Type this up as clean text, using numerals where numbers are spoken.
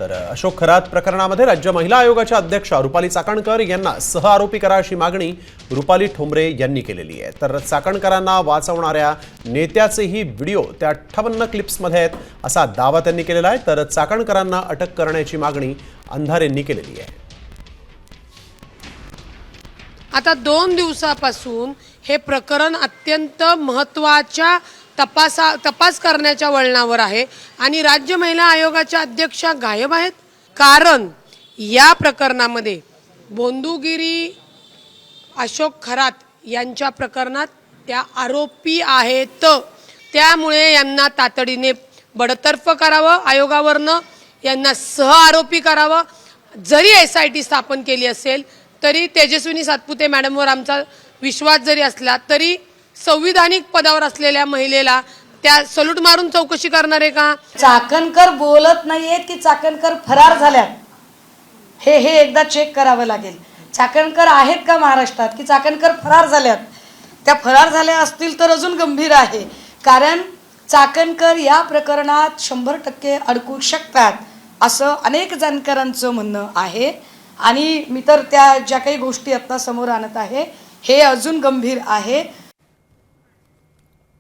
तर अशोक खरात प्रकरणामध्ये राज्य महिला आयोगाच्या अध्यक्षा रुपाली चाकणकर यांना सहआरोपी करा अशी मागणी रुपाली ठोंबरे यांनी केलेली आहे। तर चाकणकरांना वाचवणाऱ्या नेत्याचेही व्हिडिओ त्या 58 क्लिप्समध्ये आहेत असा दावा त्यांनी केलेला आहे। तर चाकणकरांना अटक करण्याची मागणी अंधारेंनी केलेली आहे। आता 2 दिवसापासून हे प्रकरण अत्यंत महत्त्वाच्या तपास करण्याच्या वळणावर आहे आणि राज्य महिला आयोगाच्या अध्यक्षा गायब आहेत। कारण या प्रकरणामध्ये बोंदुगिरी अशोक खरात यांच्या प्रकरणात त्या आरोपी आहेत। त्यामुळे यांना तातडीने बडतर्फ करावं, आयोगावरनं यांना सहआरोपी करावं। जरी SIT स्थापन केली असेल तरी तेजस्विनी सातपुते मॅडमवर आमचा विश्वास जरी असला तरी संविधानिक पदावर असलेल्या महिलेला त्या सलूट मारून चौकशी करणार आहे का? चाकणकर बोलत नाहीयेत की चाकणकर फरार झाल्यात, हे एकदा चेक करावं लागेल। चाकणकर आहेत का महाराष्ट्रात की चाकणकर फरार झाल्यात? त्या फरार झाल्या असतील तर अजून गंभीर आहे, कारण चाकणकर या प्रकरणात 100% अडकू शकतात असं अनेक जाणकारांचं म्हणणं आहे। आणि मी तर त्या ज्या काही गोष्टी आता समोर आणत आहे हे अजून गंभीर आहे।